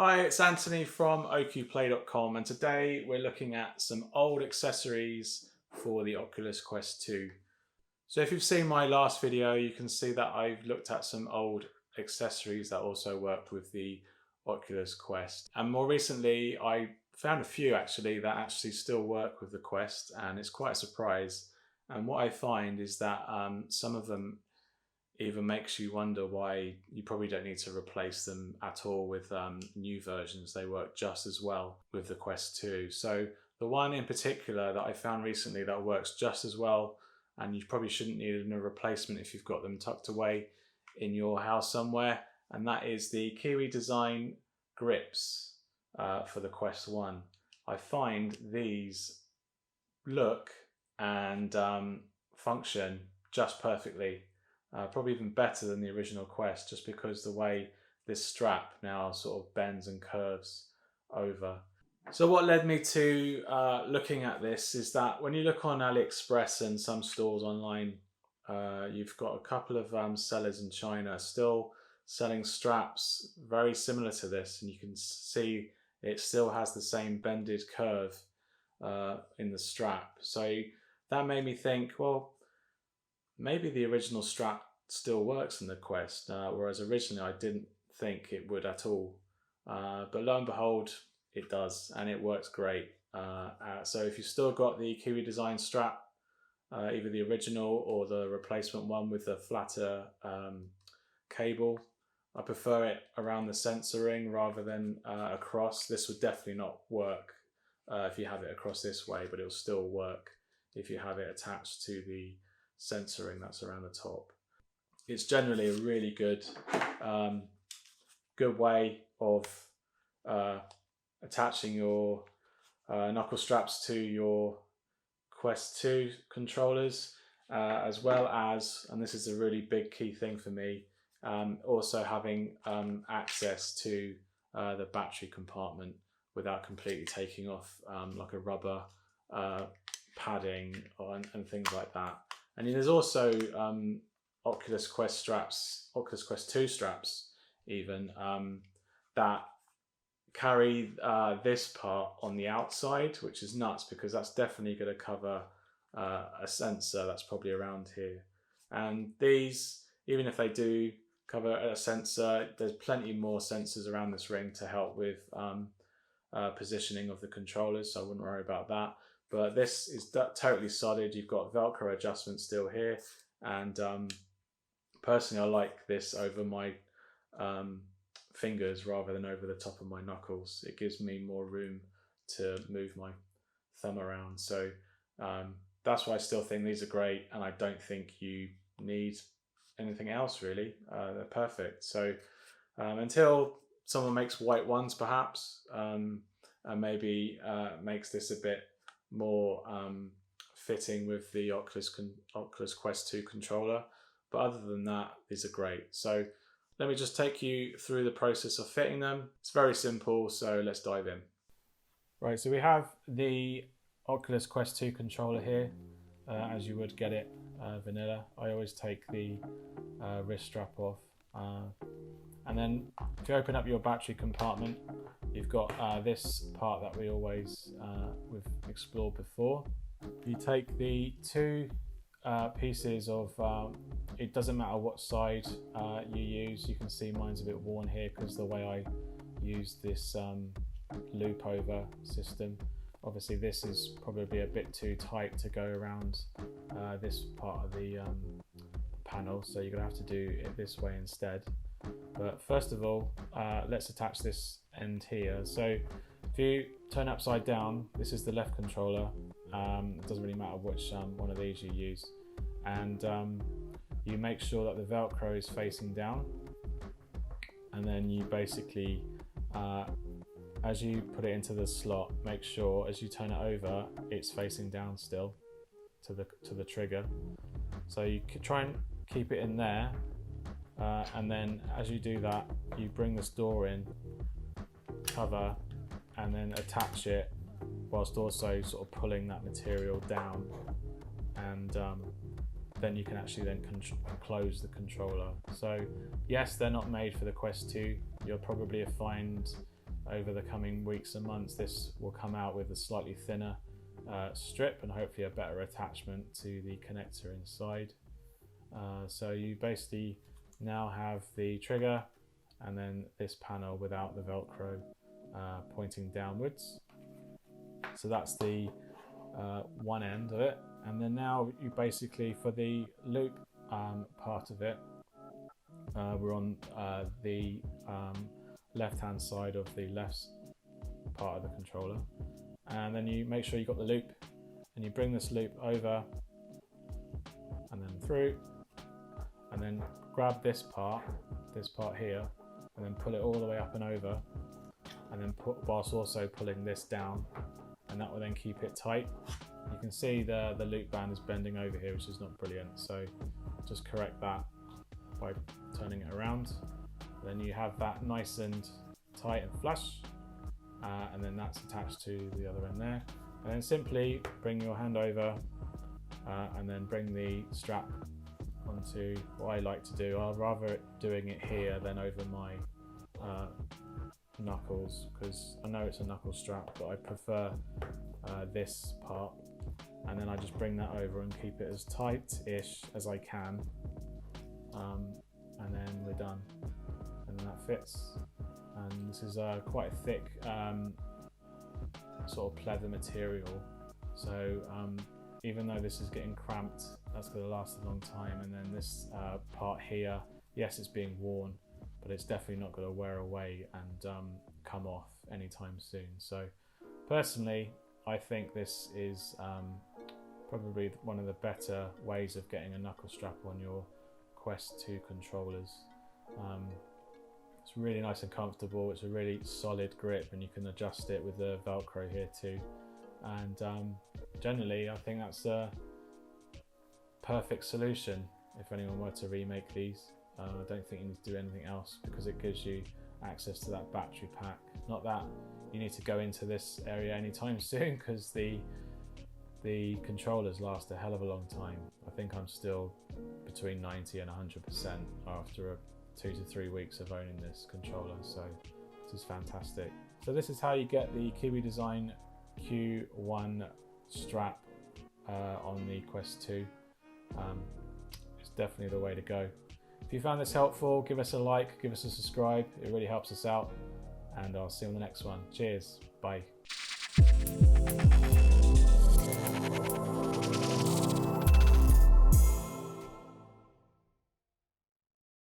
Hi, it's Anthony from oqplay.com, and today we're looking at some old accessories for the Oculus Quest 2. So if you've seen my last video, you can see that I've looked at some old accessories that also worked with the Oculus Quest. And more recently, I found a few actually that actually still work with the Quest, and it's quite a surprise. And what I find is that some of them even makes you wonder why you probably don't need to replace them at all with new versions. They work just as well with the Quest 2. So the one in particular that I found recently that works just as well, and you probably shouldn't need a replacement if you've got them tucked away in your house somewhere, and that is the Kiwi Design grips for the Quest 1. I find these look and function just perfectly. Probably even better than the original Quest, just because the way this strap now sort of bends and curves over. So what led me to looking at this is that when you look on AliExpress and some stores online, you've got a couple of sellers in China still selling straps very similar to this, and you can see it still has the same bended curve in the strap. So that made me think, well, maybe the original strap still works in the Quest, whereas originally I didn't think it would at all. But lo and behold, it does, and it works great. So if you've still got the Kiwi Design strap, either the original or the replacement one with the flatter cable, I prefer it around the sensor ring rather than across. This would definitely not work if you have it across this way, but it will still work if you have it attached to the sensoring that's around the top. It's generally a really good way of attaching your knuckle straps to your Quest 2 controllers, as well as, and this is a really big key thing for me, also having access to the battery compartment without completely taking off like a rubber padding and things like that. And there's also Oculus Quest 2 straps even, that carry this part on the outside, which is nuts because that's definitely going to cover a sensor that's probably around here. And these, even if they do cover a sensor, there's plenty more sensors around this ring to help with positioning of the controllers, so I wouldn't worry about that. But this is totally solid. You've got Velcro adjustment still here, and personally I like this over my fingers rather than over the top of my knuckles. It gives me more room to move my thumb around. So that's why I still think these are great, and I don't think you need anything else really. They're perfect. So until someone makes white ones perhaps, and maybe makes this a bit more fitting with the Oculus Quest 2 controller. But other than that, these are great. So let me just take you through the process of fitting them. It's very simple, so let's dive in. Right, so we have the Oculus Quest 2 controller here, as you would get it vanilla. I always take the wrist strap off. And then if you open up your battery compartment, you've got this part that we've explored before. You take the two pieces of, it doesn't matter what side you use. You can see mine's a bit worn here because the way I use this loop over system. Obviously this is probably a bit too tight to go around this part of the panel, so you're going to have to do it this way instead. But first of all, let's attach this end here. So if you turn upside down, this is the left controller. It doesn't really matter which one of these you use. And you make sure that the Velcro is facing down. And then you basically, as you put it into the slot, make sure as you turn it over, it's facing down still to the trigger. So you could try and keep it in there. And then as you do that, you bring this door in, cover, and then attach it whilst also sort of pulling that material down, and then you can actually then close the controller. So yes, they're not made for the Quest 2. You'll probably find over the coming weeks and months, this will come out with a slightly thinner strip and hopefully a better attachment to the connector inside. So you basically now have the trigger and then this panel without the Velcro pointing downwards. So that's the one end of it. And then now you basically, for the loop part of it, we're on the left hand side of the left part of the controller, and then you make sure you've got the loop and you bring this loop over and then through, and then grab this part here and then pull it all the way up and over, and then whilst also pulling this down, and that will then keep it tight. You can see the loop band is bending over here, which is not brilliant, so just correct that by turning it around. Then you have that nice and tight and flush, and then that's attached to the other end there. And then simply bring your hand over and then bring the strap onto what I like to do. I'd rather doing it here than over my knuckles, because I know it's a knuckle strap, but I prefer this part. And then I just bring that over and keep it as tight-ish as I can, and then we're done. And then that fits. And this is quite a thick sort of pleather material, so even though this is getting cramped, that's going to last a long time. And then this part here, yes, it's being worn, but it's definitely not going to wear away and come off anytime soon. So personally, I think this is probably one of the better ways of getting a knuckle strap on your Quest 2 controllers. It's really nice and comfortable. It's a really solid grip, and you can adjust it with the Velcro here too. And generally, I think that's a perfect solution if anyone were to remake these. I don't think you need to do anything else, because it gives you access to that battery pack. Not that you need to go into this area anytime soon, because the controllers last a hell of a long time. I think I'm still between 90 and 100% after 2 to 3 weeks of owning this controller, so this is fantastic. So this is how you get the Kiwi Design Q1 strap on the Quest 2. It's definitely the way to go. If you found this helpful, give us a like, give us a subscribe, it really helps us out, and I'll see you on the next one. Cheers, bye.